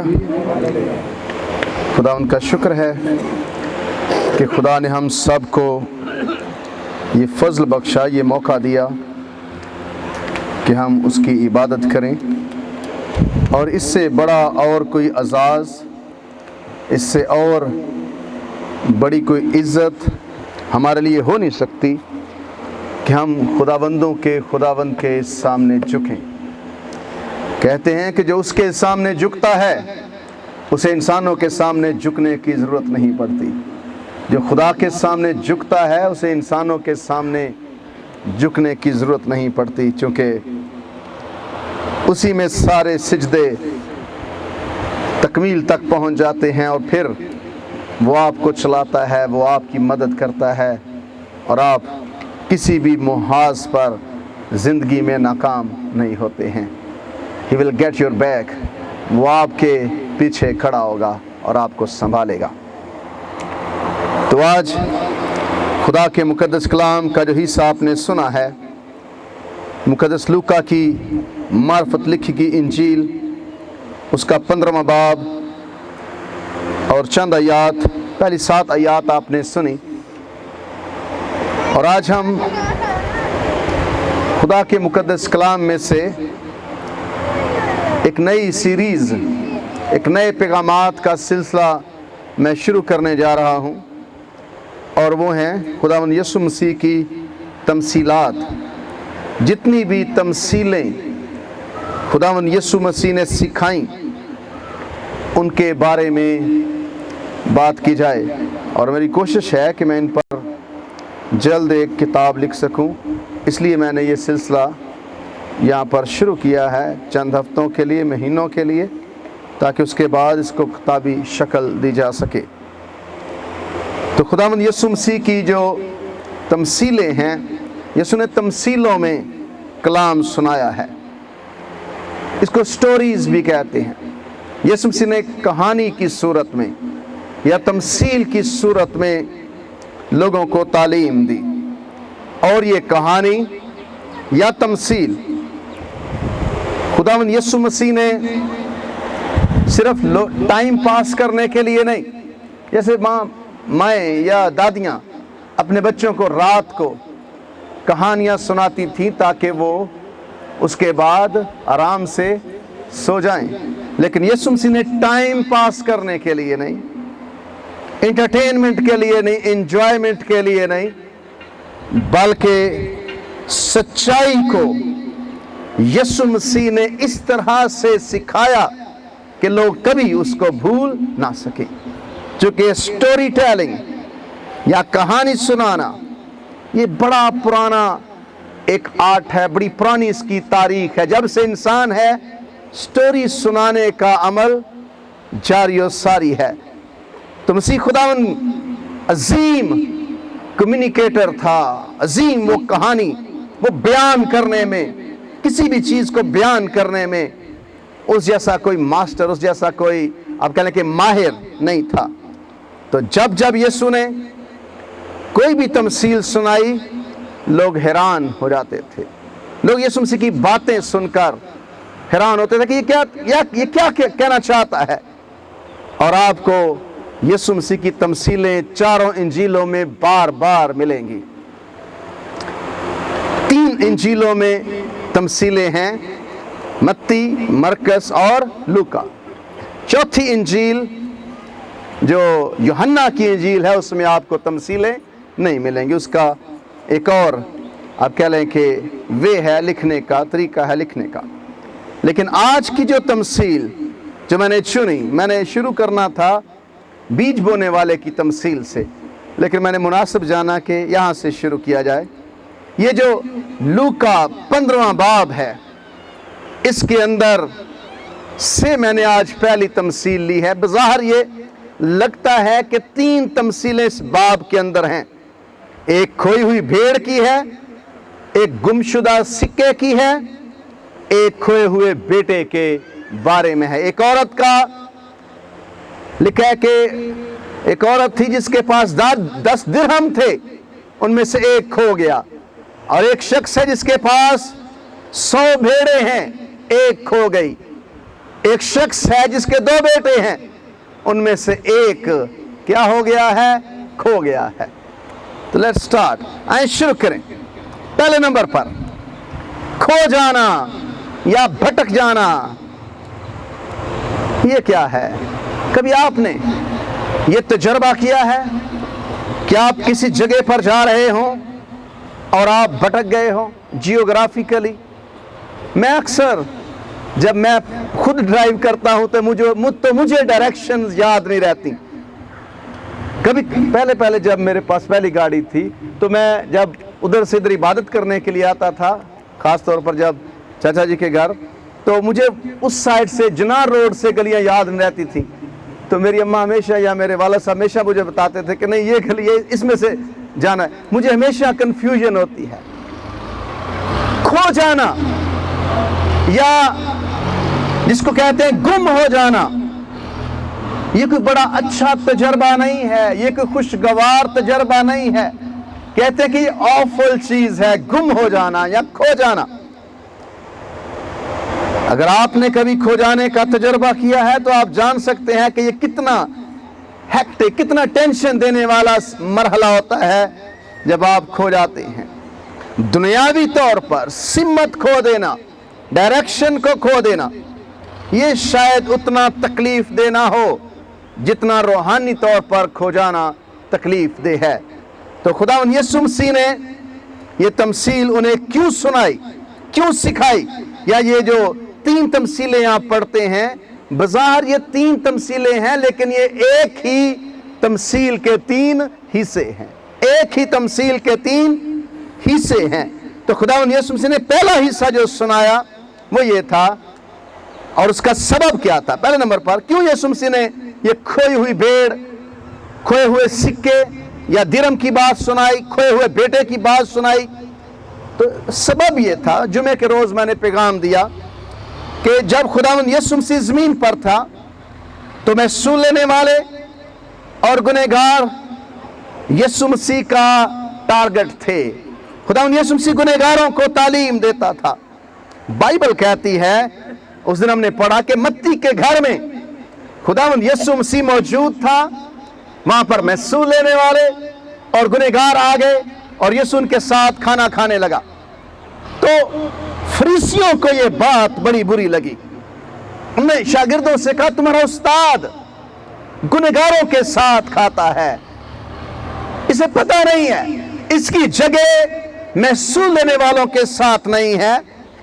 ہلیلویا۔ خدا ان کا شکر ہے کہ خدا نے ہم سب کو یہ فضل بخشا، یہ موقع دیا کہ ہم اس کی عبادت کریں، اور اس سے بڑا اور کوئی اعزاز، اس سے اور بڑی کوئی عزت ہمارے لیے ہو نہیں سکتی کہ ہم خداوند کے سامنے جھکیں۔ کہتے ہیں کہ جو اس کے سامنے جھکتا ہے اسے انسانوں کے سامنے جھکنے کی ضرورت نہیں پڑتی، جو خدا کے سامنے جھکتا ہے اسے انسانوں کے سامنے جھکنے کی ضرورت نہیں پڑتی، چونکہ اسی میں سارے سجدے تکمیل تک پہنچ جاتے ہیں، اور پھر وہ آپ کو چلاتا ہے، وہ آپ کی مدد کرتا ہے، اور آپ کسی بھی محاذ پر زندگی میں ناکام نہیں ہوتے ہیں۔ He will get your back، وہ آپ کے پیچھے کھڑا ہوگا اور آپ کو سنبھالے گا۔ تو آج خدا کے مقدس کلام کا جو حصہ آپ نے سنا ہے، مقدس لوکا کی معرفت لکھی کی انجیل، اس کا 15واں باب اور چند آیات، پہلی 7 آیات آپ نے سنی، اور آج ہم خدا کے مقدس کلام میں سے ایک نئی سیریز، ایک نئے پیغامات کا سلسلہ میں شروع کرنے جا رہا ہوں، اور وہ ہیں خداوند یسوع مسیح کی تمثیلات۔ جتنی بھی تمثیلیں خداوند یسوع مسیح نے سکھائیں ان کے بارے میں بات کی جائے، اور میری کوشش ہے کہ میں ان پر جلد ایک کتاب لکھ سکوں، اس لیے میں نے یہ سلسلہ یہاں پر شروع کیا ہے چند ہفتوں کے لیے، مہینوں کے لیے، تاکہ اس کے بعد اس کو کتابی شکل دی جا سکے۔ تو خداوند یسوع مسیح کی جو تمثیلیں ہیں، یسوع نے تمثیلوں میں کلام سنایا ہے، اس کو سٹوریز بھی کہتے ہیں۔ یسوع مسیح نے کہانی کی صورت میں یا تمثیل کی صورت میں لوگوں کو تعلیم دی، اور یہ کہانی یا تمثیل خداوند یسوع مسیح نے صرف ٹائم پاس کرنے کے لیے نہیں، جیسے مائیں یا دادیاں اپنے بچوں کو رات کو کہانیاں سناتی تھیں تاکہ وہ اس کے بعد آرام سے سو جائیں، لیکن یسوع مسیح نے ٹائم پاس کرنے کے لیے نہیں، انٹرٹینمنٹ کے لیے نہیں، انجوائمنٹ کے لیے نہیں، بلکہ سچائی کو یسوع مسیح نے اس طرح سے سکھایا کہ لوگ کبھی اس کو بھول نہ سکیں۔ چونکہ سٹوری ٹیلنگ یا کہانی سنانا یہ بڑا پرانا ایک آرٹ ہے، بڑی پرانی اس کی تاریخ ہے۔ جب سے انسان ہے سٹوری سنانے کا عمل جاری و ساری ہے۔ تو مسیح خداوند عظیم کمیونیکیٹر تھا، عظیم وہ کہانی، وہ بیان کرنے میں، کسی بھی چیز کو بیان کرنے میں اس جیسا کوئی ماسٹر، اس جیسا کوئی آپ کہہ لیں کہ ماہر نہیں تھا۔ تو جب یسوع نے کوئی بھی تمثیل سنائی لوگ حیران ہو جاتے تھے، لوگ یسوع مسیح کی باتیں سن کر حیران ہوتے تھے کہ یہ کیا کہنا چاہتا ہے۔ اور آپ کو یسوع مسیح کی تمثیلیں چاروں انجیلوں میں بار بار ملیں گی۔ 3 انجیلوں میں تمثیلیں ہیں، متی، مرکس اور لوکا۔ چوتھی انجیل جو یوحنا کی انجیل ہے اس میں آپ کو تمثیلیں نہیں ملیں گی، اس کا ایک اور آپ کہہ لیں کہ وے ہے لکھنے کا، طریقہ ہے لکھنے کا۔ لیکن آج کی جو تمثیل جو میں نے چنی، میں نے شروع کرنا تھا بیج بونے والے کی تمثیل سے، لیکن میں نے مناسب جانا کہ یہاں سے شروع کیا جائے۔ یہ جو لوکا 15واں باب ہے، اس کے اندر سے میں نے آج پہلی تمثیل لی ہے۔ بظاہر یہ لگتا ہے کہ 3 تمثیلیں اس باب کے اندر ہیں، ایک کھوئی ہوئی بھیڑ کی ہے، ایک گمشدہ سکے کی ہے، ایک کھوئے ہوئے بیٹے کے بارے میں ہے۔ ایک عورت کا لکھا ہے کہ ایک عورت تھی جس کے پاس 10 درہم تھے، ان میں سے ایک کھو گیا، اور ایک شخص ہے جس کے پاس 100 بھیڑیں ہیں، ایک کھو گئی۔ ایک شخص ہے جس کے 2 بیٹے ہیں، ان میں سے ایک کیا ہو گیا ہے؟ کھو گیا ہے۔ تو لیٹس سٹارٹ، آئیں شروع کریں۔ پہلے نمبر پر کھو جانا یا بھٹک جانا، یہ کیا ہے؟ کبھی آپ نے یہ تجربہ کیا ہے کہ آپ کسی جگہ پر جا رہے ہوں اور آپ بھٹک گئے ہوں جیوگرافیکلی؟ میں اکثر جب میں خود ڈرائیو کرتا ہوں تو مجھے ڈائریکشنز یاد نہیں رہتی۔ کبھی پہلے جب میرے پاس پہلی گاڑی تھی تو میں جب ادھر سے ادھر عبادت کرنے کے لیے آتا تھا، خاص طور پر جب چاچا جی کے گھر، تو مجھے اس سائڈ سے جنار روڈ سے گلیاں یاد نہیں رہتی تھی۔ تو میری اماں ہمیشہ یا میرے والد صاحب ہمیشہ مجھے بتاتے تھے کہ نہیں یہ گلی ہے، اس میں سے جانا ہے۔ مجھے ہمیشہ کنفیوژن ہوتی ہے۔ کھو جانا یا جس کو کہتے ہیں گم ہو جانا، یہ کوئی بڑا اچھا تجربہ نہیں ہے، یہ کوئی خوشگوار تجربہ نہیں ہے۔ کہتے ہیں کہ یہ آفل چیز ہے گم ہو جانا یا کھو جانا۔ اگر آپ نے کبھی کھو جانے کا تجربہ کیا ہے تو آپ جان سکتے ہیں کہ یہ کتنا ہیکٹک، کتنا ٹینشن دینے والا مرحلہ ہوتا ہے جب آپ کھو جاتے ہیں۔ دنیاوی طور پر سمت کھو دینا، ڈائریکشن کو کھو دینا، یہ شاید اتنا تکلیف دہ نہ ہو جتنا روحانی طور پر کھو جانا تکلیف دہ ہے۔ تو خداوند یسوع مسیح نے یہ تمثیل انہیں کیوں سنائی، کیوں سکھائی؟ یا یہ جو 3 تمثیلیں آپ پڑھتے ہیں، بظاہر یہ 3 تمثیلیں ہیں لیکن یہ ایک ہی تمثیل کے 3 حصے ہیں، ایک ہی تمثیل کے 3 حصے ہیں۔ تو خداوند یسوع مسیح نے پہلا حصہ جو سنایا وہ یہ تھا، اور اس کا سبب کیا تھا؟ پہلے نمبر پر کیوں یسوع مسیح نے یہ کھوئی ہوئی بھیڑ، کھوئے ہوئے سکے یا درم کی بات سنائی، کھوئے ہوئے بیٹے کی بات سنائی؟ تو سبب یہ تھا، جمعے کے روز میں نے پیغام دیا کہ جب خداوند یسوع مسیح زمین پر تھا تو محصول لینے والے اور گنہگار یسوع مسیح کا ٹارگٹ تھے۔ خداوند یسوع مسیح گنہگاروں کو تعلیم دیتا تھا۔ بائبل کہتی ہے، اس دن ہم نے پڑھا کہ متی کے گھر میں خداوند یسوع مسیح موجود تھا، وہاں پر محصول لینے والے اور گنہگار آ گئے اور یسوع ان کے ساتھ کھانا کھانے لگا۔ تو فریسیوں کو یہ بات بڑی بری لگی۔ انہوں نے شاگردوں سے کہا تمہارا استاد گنہگاروں کے ساتھ کھاتا ہے، اسے پتہ نہیں ہے اس کی جگہ محصول لینے والوں کے ساتھ نہیں ہے،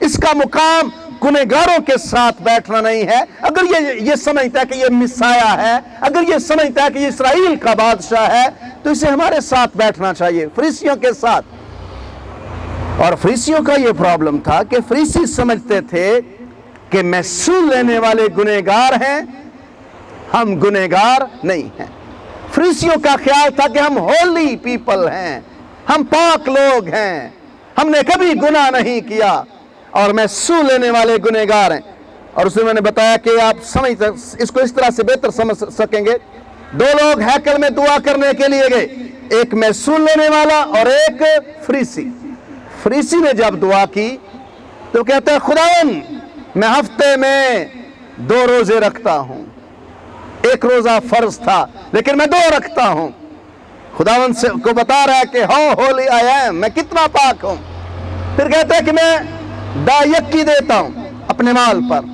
اس کا مقام گنہگاروں کے ساتھ بیٹھنا نہیں ہے۔ اگر یہ سمجھتا ہے کہ یہ مسیح ہے، اگر یہ سمجھتا ہے کہ یہ اسرائیل کا بادشاہ ہے، تو اسے ہمارے ساتھ بیٹھنا چاہیے، فریسیوں کے ساتھ۔ اور فریسیوں کا یہ پرابلم تھا کہ فریسی سمجھتے تھے کہ محصول لینے والے گنہگار ہیں، ہم گنہگار نہیں ہیں۔ فریسیوں کا خیال تھا کہ ہم ہولی پیپل ہیں، ہم پاک لوگ ہیں، ہم نے کبھی گناہ نہیں کیا، اور محصول لینے والے گنہگار ہیں۔ اور اس میں نے بتایا کہ آپ اس کو اس طرح سے بہتر سمجھ سکیں گے۔ 2 لوگ ہیکل میں دعا کرنے کے لیے گئے، ایک محصول لینے والا اور ایک فریسی۔ فریسی نے جب دعا کی تو کہتا ہے خداوند میں ہفتے میں 2 روزے رکھتا ہوں، 1 روزہ فرض تھا لیکن میں 2 رکھتا ہوں۔ خداوند سے کو بتا رہا ہے کہ ہاؤ ہولی آئی ایم، میں کتنا پاک ہوں۔ پھر کہتا ہے کہ میں دایکی دیتا ہوں اپنے مال پر،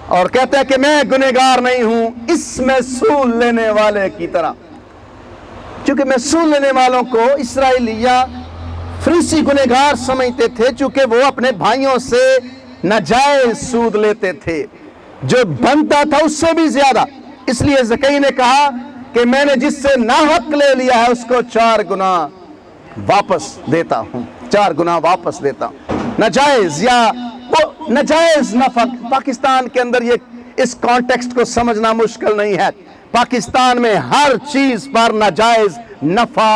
اور کہتا ہے کہ میں گنہگار نہیں ہوں اس محصول لینے والے کی طرح۔ چونکہ محصول لینے والوں کو اسرائیلی یا فریسی گنہگار سمجھتے تھے، چونکہ وہ اپنے بھائیوں سے ناجائز سود لیتے تھے، جو بنتا تھا اس سے بھی زیادہ۔ اس لیے زکئی نے کہا کہ میں نے جس سے ناحق لے لیا ہے اس کو 4 گنا واپس دیتا ہوں، 4 گنا واپس دیتا ہوں۔ ناجائز یا وہ ناجائز نفع، پاکستان کے اندر یہ اس کانٹیکسٹ کو سمجھنا مشکل نہیں ہے۔ پاکستان میں ہر چیز پر ناجائز نفع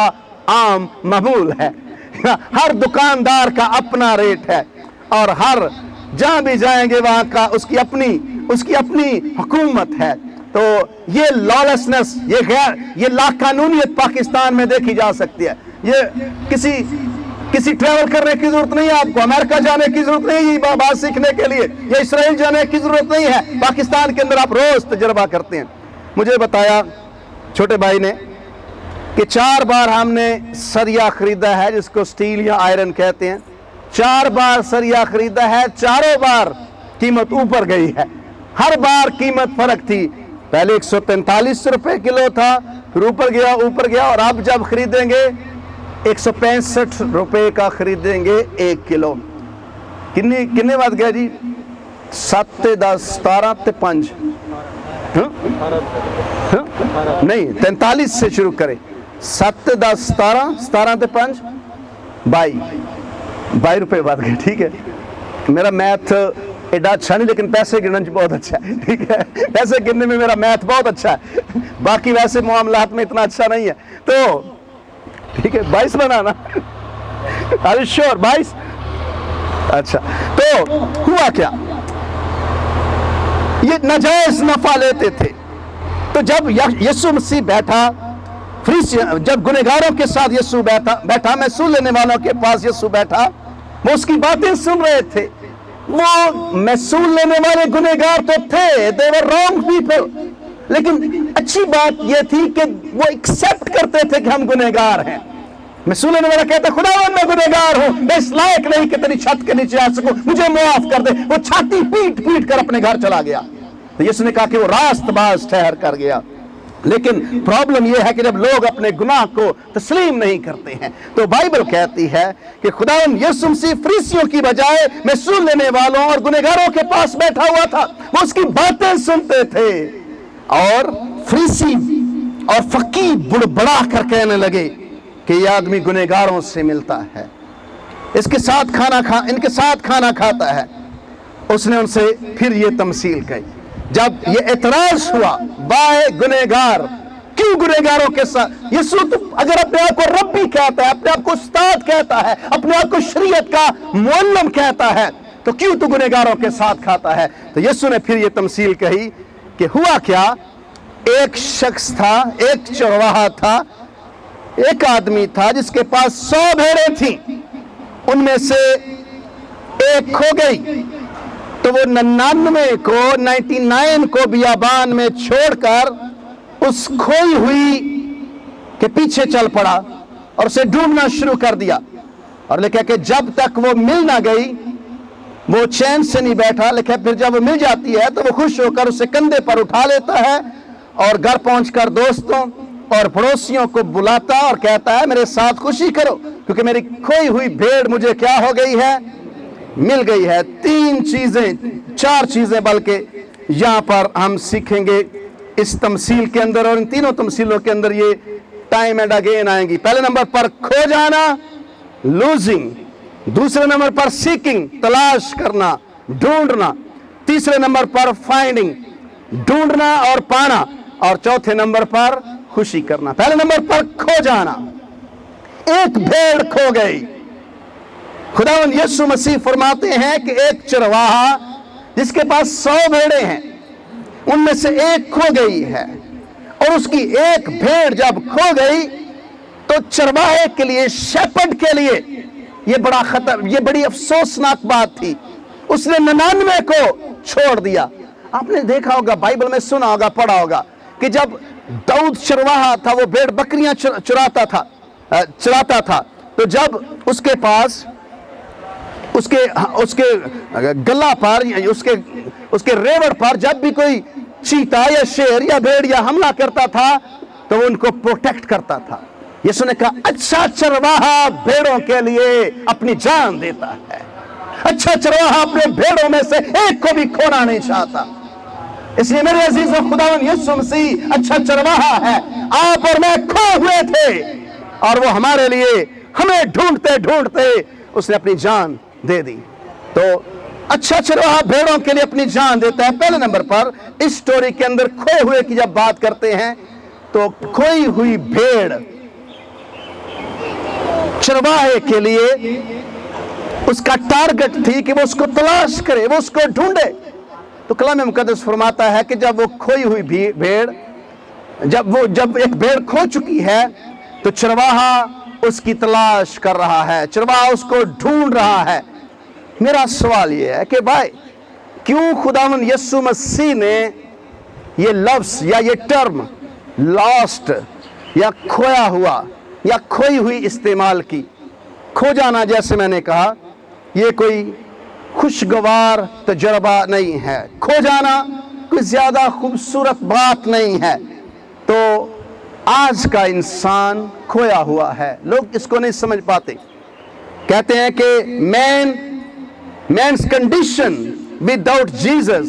عام معمول ہے، ہر دکاندار کا اپنا ریٹ ہے، اور ہر جہاں بھی جائیں گے وہاں کا اس کی اپنی حکومت ہے۔ تو یہ لالیسنس، یہ لا قانونیت پاکستان میں دیکھی جا سکتی ہے۔ یہ کسی کسی ٹریول کرنے کی ضرورت نہیں ہے آپ کو, امریکہ جانے کی ضرورت نہیں ہے یہ بات سیکھنے کے لیے, یا اسرائیل جانے کی ضرورت نہیں ہے, پاکستان کے اندر آپ روز تجربہ کرتے ہیں. مجھے بتایا چھوٹے بھائی نے کہ 4 بار ہم نے سریا خریدا ہے, جس کو سٹیل یا آئرن کہتے ہیں, 4 بار سریا خریدا ہے, چاروں بار قیمت اوپر گئی ہے, ہر بار قیمت فرق تھی. پہلے 143 روپے کلو تھا, پھر اوپر گیا, اور اب جب خریدیں گے 165 روپے کا خریدیں گے 1 کلو. کنے بات گیا جی, 7 تے 10 17 تے 5 نہیں 43 سے شروع کریں, 7 تے 10 17 17 تے 5 22 روپے بات گیا. ٹھیک ہے, میرا میتھ ایڈا اچھا نہیں, لیکن پیسے گننے میں بہت اچھا ہے. ٹھیک ہے, پیسے گننے میں میرا میتھ بہت اچھا ہے, باقی ویسے معاملات میں اتنا اچھا نہیں ہے. تو ٹھیک ہے 22 بنانا, are you sure 22؟ اچھا, تو ہوا کیا, یہ ناجائز نفع لیتے تھے. تو جب یسوع مسیح بیٹھا, جب گنہگاروں کے ساتھ یسوع بیٹھا, محصول لینے والوں کے پاس یسوع بیٹھا, وہ اس کی باتیں سن رہے تھے. وہ محصول لینے والے گنہگار تو تھے, they were wrong people, لیکن اچھی بات یہ تھی کہ وہ ایکسپٹ کرتے تھے کہ ہم گنہگار ہیں. محصول لینے والا کہتا خداوند میں گنہگار ہوں, میں اس لائق نہیں کہ تیری چھت کے نیچے آ سکوں, مجھے معاف کر دے. وہ چھاتی پیٹ پیٹ کر اپنے گھر چلا گیا. تو یسوع نے کہا کہ وہ راست باز ٹھہر کر گیا. لیکن پرابلم یہ ہے کہ جب لوگ اپنے گناہ کو تسلیم نہیں کرتے ہیں, تو بائبل کہتی ہے کہ خداوند یسوع مسیح فریسیوں کی بجائے محصول لینے والوں اور گنہگاروں کے پاس بیٹھا ہوا تھا. وہ اس کی باتیں سنتے تھے, اور فریسی اور فقیہ بڑبڑا کر کہنے لگے کہ یہ آدمی گنہگاروں سے ملتا ہے, ان کے ساتھ کھانا کھاتا ہے. اس نے ان سے پھر یہ تمثیل کہی. جب یہ اعتراض ہوا, بائے گنہگار, کیوں گنہگاروں کے ساتھ؟ یسوع تو اگر اپنے آپ کو ربی کہتا ہے, اپنے آپ کو استاد کہتا ہے, اپنے آپ کو شریعت کا معلم کہتا ہے, تو کیوں تو گنہگاروں کے ساتھ کھاتا ہے؟ تو یسوع نے پھر یہ تمثیل کہی کہ ہوا کیا, ایک شخص تھا, ایک چرواہا تھا, ایک آدمی تھا جس کے پاس 100 بھیڑیں تھیں. ان میں سے ایک کھو گئی, تو وہ 99 کو بیابان میں چھوڑ کر اس کھوئی ہوئی کے پیچھے چل پڑا اور اسے ڈھونڈنا شروع کر دیا. اور لکھا کہ جب تک وہ مل نہ گئی وہ چین سے نہیں بیٹھا. لکھا پھر جب وہ مل جاتی ہے تو وہ خوش ہو کر اسے کندھے پر اٹھا لیتا ہے, اور گھر پہنچ کر دوستوں اور پڑوسیوں کو بلاتا اور کہتا ہے میرے ساتھ خوشی کرو, کیونکہ میری کھوئی ہوئی بھیڑ مجھے کیا ہو گئی ہے, مل گئی ہے. 4 چیزیں بلکہ یہاں پر ہم سیکھیں گے اس تمثیل کے اندر, اور ان تینوں تمثیلوں کے اندر یہ ٹائم اینڈ اگین آئیں گی. پہلے نمبر پر کھو جانا, لوزنگ. دوسرے نمبر پر سیکنگ, تلاش کرنا, ڈھونڈنا. تیسرے نمبر پر فائنڈنگ, ڈھونڈنا اور پانا. اور چوتھے نمبر پر خوشی کرنا. پہلے نمبر پر کھو جانا, ایک بھیڑ کھو گئی. خداوند یسوع مسیح فرماتے ہیں کہ ایک چرواہا جس کے پاس 100 بھیڑیں ہیں, ان میں سے ایک کھو گئی ہے. اور اس کی ایک بھیڑ جب کھو گئی تو چرواہے کے لیے, شیپرڈ کے لیے یہ بڑی افسوسناک بات تھی. اس نے 99 کو چھوڑ دیا. آپ نے دیکھا ہوگا, بائبل میں سنا ہوگا, پڑھا ہوگا کہ جب داؤد چرواہا تھا, وہ بھیڑ بکریاں چراتا تھا, تو جب اس کے پاس اس کے گلا پر, اس کے ریوڑ پر جب بھی کوئی چیتا یا شیر یا بھیڑیا حملہ کرتا تھا تو وہ ان کو پروٹیکٹ کرتا تھا. یسوع نے کہا اچھا چرواہا بھیڑوں کے لیے اپنی جان دیتا ہے. اچھا چرواہا اپنے بھیڑوں میں سے ایک کو بھی کھونا نہیں چاہتا. اس لیے میرے عزیزوں, خداوند یسوع مسیح اچھا چرواہا ہے. آپ اور میں کھو ہوئے تھے, اور وہ ہمارے لیے, ہمیں ڈھونڈتے ڈھونڈتے اس نے اپنی جان دے دی. تو اچھا چرواہا بھیڑوں کے لیے اپنی جان دیتا ہے. پہلے نمبر پر اس سٹوری کے اندر کھوئے ہوئے کی جب بات کرتے ہیں تو کھوئی ہوئی بھیڑ چرواہے کے لیے اس کا ٹارگٹ تھی کہ وہ اس کو تلاش کرے, وہ اس کو ڈھونڈے. تو کلام مقدس فرماتا ہے کہ جب وہ کھوئی ہوئی بھیڑ, جب ایک بھیڑ کھو چکی ہے تو چرواہا اس کی تلاش کر رہا ہے، چرواہا اس کو ڈھونڈ رہا ہے۔ میرا سوال یہ ہے کہ بھائی کیوں خداوند یسوع مسیح نے یہ لفظ یا یہ ٹرم لاسٹ یا کھویا ہوا یا کھوئی ہوئی استعمال کی؟ کھو جانا، جیسے میں نے کہا، یہ کوئی خوشگوار تجربہ نہیں ہے، کھو جانا کوئی زیادہ خوبصورت بات نہیں ہے۔ تو آج کا انسان کھویا ہوا ہے، لوگ اس کو نہیں سمجھ پاتے۔ کہتے ہیں کہ مین's condition without Jesus،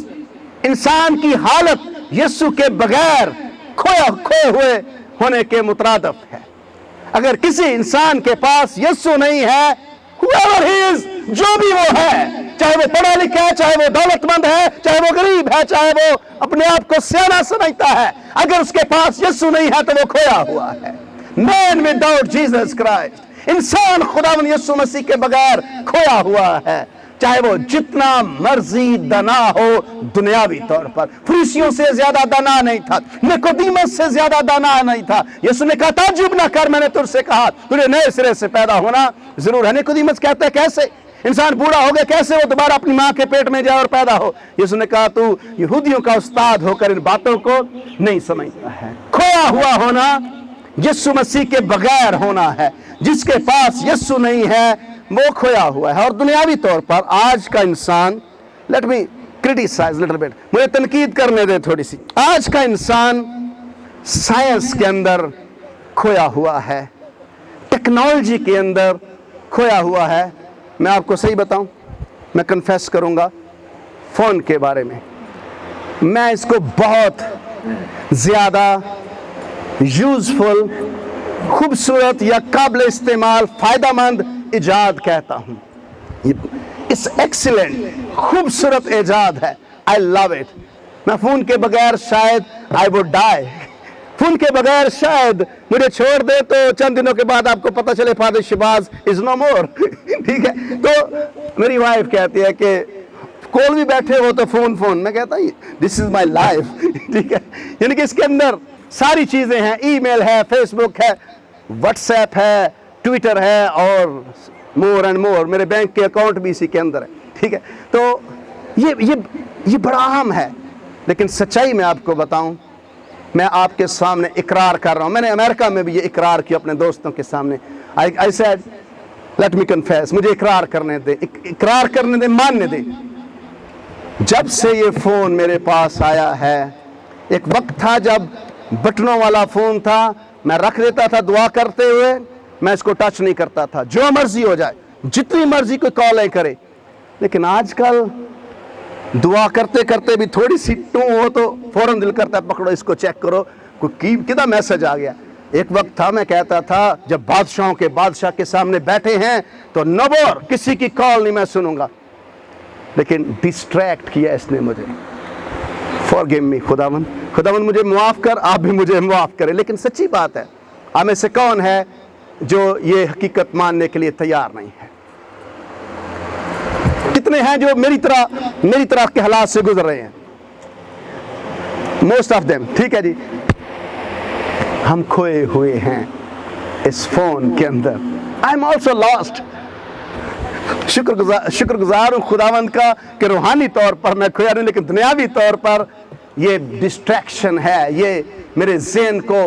انسان کی حالت یسوع کے بغیر کھوئے ہوئے ہونے کے مترادف ہے۔ اگر کسی انسان کے پاس یسوع نہیں ہے، whoever he is، جو بھی وہ ہے، چاہے وہ پڑھا لکھا ہے، چاہے وہ دولت مند ہے، چاہے وہ غریب ہے، چاہے وہ اپنے آپ کو سیانہ سمجھتا ہے، اگر اس کے پاس یسوع نہیں ہے تو وہ کھویا ہوا ہے۔ Man without Jesus Christ، انسان خداوند یسوع مسیح کے بغیر کھویا ہوا ہے، چاہے وہ جتنا مرضی دانا ہو دنیاوی طور پر۔ فریسیوں سے زیادہ دانا نہیں تھا، نیکودیمس سے زیادہ دانا نہیں تھا۔ یسوع نے کہا تعجب نہ کر، میں نے تجھ سے کہا تجھے نئے سرے سے پیدا ہونا ضرور ہے۔ نیکودیمس کہتا ہے کیسے؟ انسان بوڑھا ہو گیا، کیسے وہ دوبارہ اپنی ماں کے پیٹ میں جائے اور پیدا ہو؟ یسوع نے کہا تو یہودیوں کا استاد ہو کر ان باتوں کو نہیں سمجھتا ہے۔ کھویا ہوا ہونا یسوع مسیح کے بغیر ہونا ہے۔ جس کے پاس یسوع نہیں ہے وہ کھویا ہوا ہے۔ اور دنیاوی طور پر آج کا انسان، let me criticise little bit, مجھے تنقید کرنے دے تھوڑی سی۔ آج کا انسان سائنس کے اندر کھویا ہوا ہے، ٹیکنالوجی کے اندر کھویا ہوا ہے۔ میں آپ کو صحیح بتاؤں، میں کنفیس کروں گا فون کے بارے میں، میں اس کو بہت زیادہ یوزفل، خوبصورت یا قابل استعمال، فائدہ مند ایجاد کہتا ہوں۔ اس ایکسیلنٹ خوبصورت ایجاد ہے، آئی لو اٹ۔ میں فون کے بغیر شاید آئی وڈ ڈائی، فون کے بغیر شاید مجھے چھوڑ دے تو چند دنوں کے بعد آپ کو پتہ چلے فادر شہباز از نو مور، ٹھیک ہے؟ تو میری وائف کہتی ہے کہ کول بھی بیٹھے ہو تو فون، میں کہتا ہوں دس از مائی لائف، ٹھیک ہے؟ یعنی کہ اس کے اندر ساری چیزیں ہیں، ای میل ہے، فیس بک ہے، واٹس ایپ ہے، ٹویٹر ہے، اور مور اینڈ مور، میرے بینک کے اکاؤنٹ بھی اسی کے اندر ہے، ٹھیک ہے؟ تو یہ بڑا اہم ہے۔ لیکن سچائی میں آپ کو بتاؤں، میں آپ کے سامنے اقرار کر رہا ہوں، میں نے امریکہ میں بھی یہ اقرار کیا اپنے دوستوں کے سامنے۔ I said let me confess، مجھے اقرار کرنے دے، ماننے دے۔ جب سے یہ فون میرے پاس آیا ہے، ایک وقت تھا جب بٹنوں والا فون تھا، میں رکھ دیتا تھا دعا کرتے ہوئے، میں اس کو ٹچ نہیں کرتا تھا، جو مرضی ہو جائے، جتنی مرضی کوئی کالیں کرے۔ لیکن آج کل دعا کرتے کرتے بھی تھوڑی سی ٹوں ہو تو فوراً دل کرتا ہے پکڑو اس کو، چیک کرو کوئی کدھر میسج آ گیا۔ ایک وقت تھا میں کہتا تھا جب بادشاہوں کے بادشاہ کے سامنے بیٹھے ہیں تو نبور کسی کی کال نہیں میں سنوں گا، لیکن ڈسٹریکٹ کیا اس نے مجھے۔ forgive me خداوند مجھے معاف کر، آپ بھی مجھے معاف کرے۔ لیکن سچی بات ہے، ہم میں سے کون ہے جو یہ حقیقت ماننے کے لیے تیار نہیں ہے؟ کتنے ہیں جو میری طرح کے حالات سے گزر رہے ہیں؟ موسٹ آف دیم، ٹھیک ہے جی۔ ہم کھوئے ہوئے ہیں اس فون کے اندر۔ I am also last. شکر گزار ہوں خداوند کا کہ روحانی طور پر میں کھویا نہیں، لیکن دنیاوی طور پر یہ ڈسٹریکشن ہے، یہ میرے ذہن کو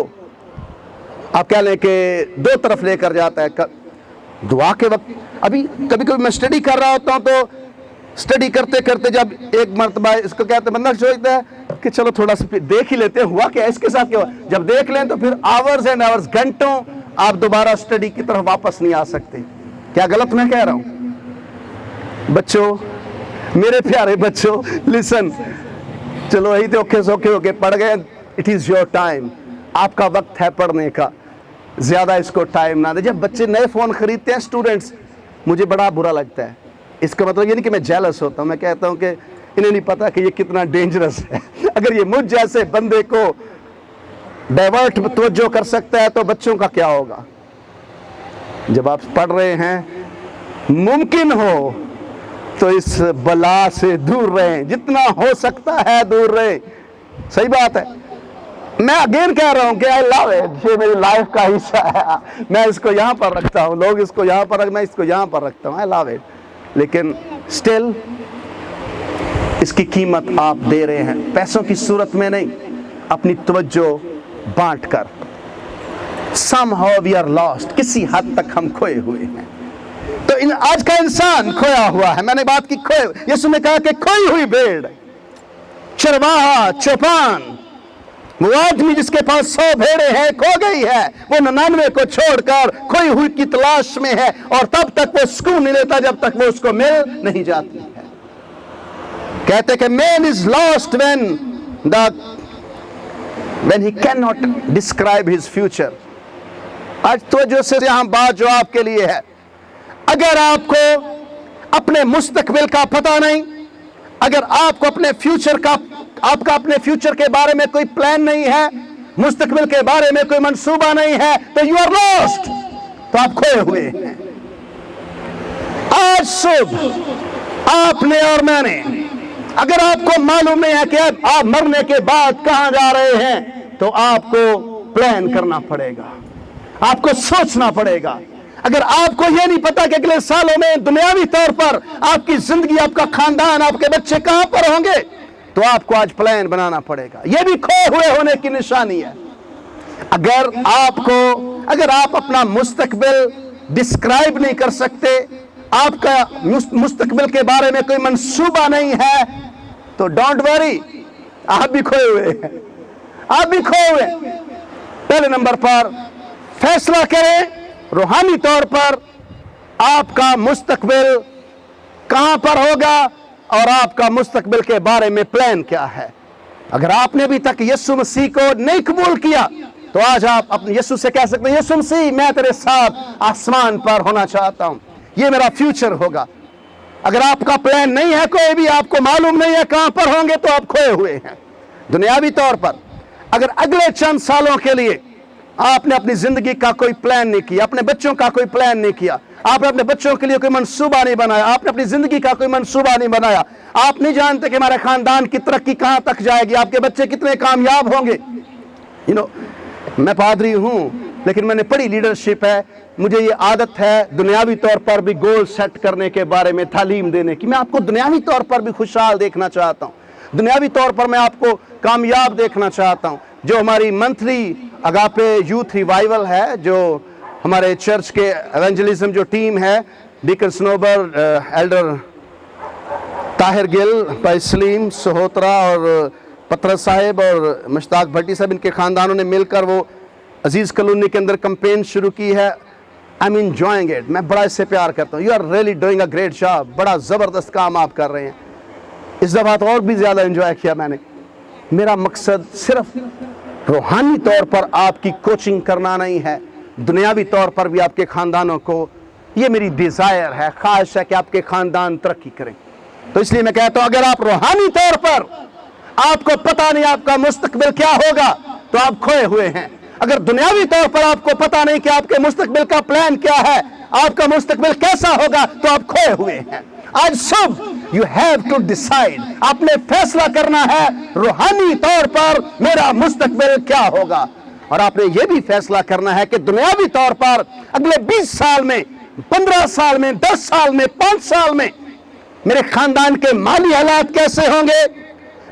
آپ کہہ لیں کہ دو طرف لے کر جاتا ہے۔ دعا کے وقت ابھی کبھی میں اسٹڈی کر رہا ہوتا ہوں تو اسٹڈی کرتے کرتے جب ایک مرتبہ اس کو کہتے ہیں، بندہ سوچتا ہے کہ چلو تھوڑا سا دیکھ ہی لیتے ہیں ہوا کیا اس کے ساتھ، کیا ہوا؟ جب دیکھ لیں تو پھر آورز اینڈ آورز، گھنٹوں آپ دوبارہ اسٹڈی کی طرف واپس نہیں آ سکتے۔ کیا غلط میں کہہ رہا ہوں؟ بچوں، میرے پیارے بچوں، لسن، چلو وہی تو اوکے سوکھے ہو کے پڑھ گئے، اٹ از یور ٹائم، آپ کا وقت ہے پڑھنے کا، زیادہ اس کو ٹائم نہ دے۔ جب بچے نئے فون خریدتے ہیں اسٹوڈنٹس، مجھے بڑا برا لگتا ہے۔ اس کا مطلب یہ نہیں کہ میں جیلس ہوتا ہوں، میں کہتا ہوں کہ انہیں نہیں پتا کہ یہ کتنا ڈینجرس ہے۔ اگر یہ مجھ جیسے بندے کو ڈائیورٹ توجہ کر سکتا ہے تو بچوں کا کیا ہوگا؟ جب آپ پڑھ رہے ہیں، ممکن ہو تو اس بلا سے دور رہیں، جتنا ہو سکتا ہے دور رہیں۔ صحیح بات ہے۔ میں اگین کہہ رہا ہوں کہ آئی لو اٹ، یہ میری لائف کا حصہ ہے، میں اس کو یہاں پر رکھتا ہوں، لوگ اس کو یہاں پر میں اس کو یہاں پر رکھتا ہوں، آئی لو اٹ، لیکن اسٹل اس کی قیمت آپ دے رہے ہیں، پیسوں کی صورت میں نہیں، اپنی توجہ بانٹ کر۔ somehow we are lost، کسی حد تک ہم کھوئے ہوئے ہیں۔ تو آج کا انسان کھویا ہوا ہے، میں نے بات کی کھوئے، یسوع نے کہا کہ کھوئی ہوئی بھیڑ، چرواہا، چوپان، وہ آدمی جس کے پاس 100 بھیڑیں ہیں کھو گئی ہے، وہ 99 کو چھوڑ کر کھوئی ہوئی کی تلاش میں ہے، اور تب تک وہ سکون نہیں لیتا جب تک وہ اس کو مل نہیں جاتی ہے۔ کہتے کہ man is lost when he cannot describe his future۔ آج توجہ سے یہاں بات جو آپ کے لیے ہے، اگر آپ کو اپنے مستقبل کا پتہ نہیں، اگر آپ کو اپنے فیوچر کا، آپ کا اپنے فیوچر کے بارے میں کوئی پلان نہیں ہے، مستقبل کے بارے میں کوئی منصوبہ نہیں ہے، تو you are lost، تو آپ کھوئے ہوئے ہیں۔ آج صبح آپ نے اور میں نے، اگر آپ کو معلوم نہیں ہے کہ آپ مرنے کے بعد کہاں جا رہے ہیں، تو آپ کو پلان کرنا پڑے گا، آپ کو سوچنا پڑے گا۔ اگر آپ کو یہ نہیں پتا کہ اگلے سالوں میں دنیاوی طور پر آپ کی زندگی، آپ کا خاندان، آپ کے بچے کہاں پر ہوں گے، تو آپ کو آج پلان بنانا پڑے گا۔ یہ بھی کھوئے ہوئے ہونے کی نشانی ہے۔ اگر آپ اپنا مستقبل ڈسکرائب نہیں کر سکتے، آپ کا مستقبل کے بارے میں کوئی منصوبہ نہیں ہے، تو ڈونٹ وری، آپ بھی کھوئے ہوئے ہیں، آپ بھی کھوئے ہوئے ہیں۔ پہلے نمبر پر فیصلہ کریں روحانی طور پر آپ کا مستقبل کہاں پر ہوگا، اور آپ کا مستقبل کے بارے میں پلان کیا ہے۔ اگر آپ نے ابھی تک یسوع مسیح کو نہیں قبول کیا، تو آج آپ اپنے یسوع سے کہہ سکتے ہیں، یسوع مسیح میں تیرے ساتھ آسمان پر ہونا چاہتا ہوں، یہ میرا فیوچر ہوگا۔ اگر آپ کا پلان نہیں ہے کوئی بھی، آپ کو معلوم نہیں ہے کہاں پر ہوں گے، تو آپ کھوئے ہوئے ہیں۔ دنیاوی طور پر اگر اگلے چند سالوں کے لیے آپ نے اپنی زندگی کا کوئی پلان نہیں کیا، اپنے بچوں کا کوئی پلان نہیں کیا، آپ نے اپنے بچوں کے لیے کوئی منصوبہ نہیں بنایا، آپ نے اپنی زندگی کا کوئی منصوبہ نہیں بنایا، آپ نہیں جانتے کہ ہمارے خاندان کی ترقی کہاں تک جائے گی، آپ کے بچے کتنے کامیاب ہوں گے۔ میں پادری ہوں، لیکن میں نے پڑھی لیڈرشپ ہے، مجھے یہ عادت ہے دنیاوی طور پر بھی گول سیٹ کرنے کے بارے میں تعلیم دینے کی۔ میں آپ کو دنیاوی طور پر بھی خوشحال دیکھنا چاہتا ہوں، دنیاوی طور پر میں آپ کو کامیاب دیکھنا چاہتا ہوں۔ جو ہماری منتھلی اگاپے یوتھ ریوائیول ہے، جو ہمارے چرچ کے ایونجلزم جو ٹیم ہے، ڈیکن سنوبر، ایلڈر طاہر گل، بھائی سلیم سہوترا اور پترس صاحب اور مشتاق بھٹی صاحب، ان کے خاندانوں نے مل کر وہ عزیز کالونی کے اندر کمپین شروع کی ہے۔ I'm enjoying it، میں بڑا اس سے پیار کرتا ہوں۔ You are really doing a great job، بڑا زبردست کام آپ کر رہے ہیں۔ اس دفعہ تو اور بھی زیادہ انجوائے کیا میں نے۔ میرا مقصد صرف روحانی طور پر آپ کی کوچنگ کرنا نہیں ہے، دنیاوی طور پر بھی آپ کے خاندانوں کو، یہ میری ڈیزائر ہے، خواہش ہے کہ آپ کے خاندان ترقی کریں۔ تو اس لیے میں کہتا ہوں، اگر آپ روحانی طور پر آپ کو پتہ نہیں آپ کا مستقبل کیا ہوگا، تو آپ کھوئے ہوئے ہیں۔ اگر دنیاوی طور پر آپ کو پتہ نہیں کہ آپ کے مستقبل کا پلان کیا ہے، آپ کا مستقبل کیسا ہوگا، تو آپ کھوئے ہوئے ہیں۔ آج صبح you have to decide، آپ نے فیصلہ کرنا ہے روحانی طور پر میرا مستقبل کیا ہوگا، اور آپ نے یہ بھی فیصلہ کرنا ہے کہ دنیاوی طور پر اگلے 20 سال میں، 15 سال میں، 10 سال میں، 5 سال میں میرے خاندان کے مالی حالات کیسے ہوں گے،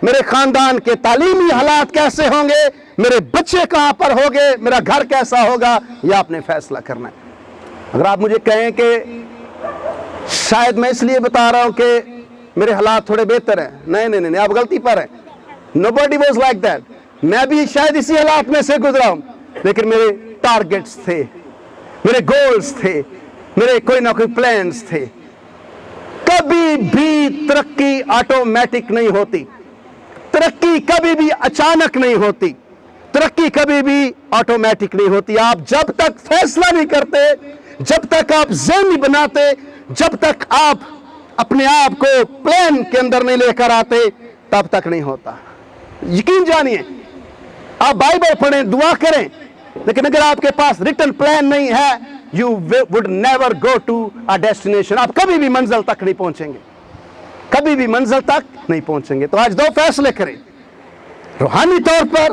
میرے خاندان کے تعلیمی حالات کیسے ہوں گے، میرے بچے کہاں پر ہوں گے، میرا گھر کیسا ہوگا، یہ آپ نے فیصلہ کرنا ہے۔ اگر آپ مجھے کہیں کہ شاید میں اس لیے بتا رہا ہوں کہ میرے حالات تھوڑے بہتر ہیں، نہیں، آپ غلطی پر ہیں۔ Nobody was like that، میں بھی شاید اسی حالات میں سے گزرا ہوں، لیکن میرے ٹارگٹس تھے، میرے گولز تھے، میرے کوئی نہ کوئی پلانز تھے۔ کبھی بھی ترقی آٹومیٹک نہیں ہوتی، ترقی کبھی بھی اچانک نہیں ہوتی، ترقی کبھی بھی آٹومیٹک نہیں ہوتی۔ آپ جب تک فیصلہ نہیں کرتے، جب تک آپ ذہن نہیں بناتے، جب تک آپ اپنے آپ کو پلان کے اندر نہیں لے کر آتے، تب تک نہیں ہوتا۔ یقین جانیے، آپ بائبل پڑھیں، دعا کریں، لیکن اگر آپ کے پاس ریٹن پلان نہیں ہے، you would never go to a destination، آپ کبھی بھی منزل تک نہیں پہنچیں گے، کبھی بھی منزل تک نہیں پہنچیں گے۔ تو آج 2 فیصلے کریں، روحانی طور پر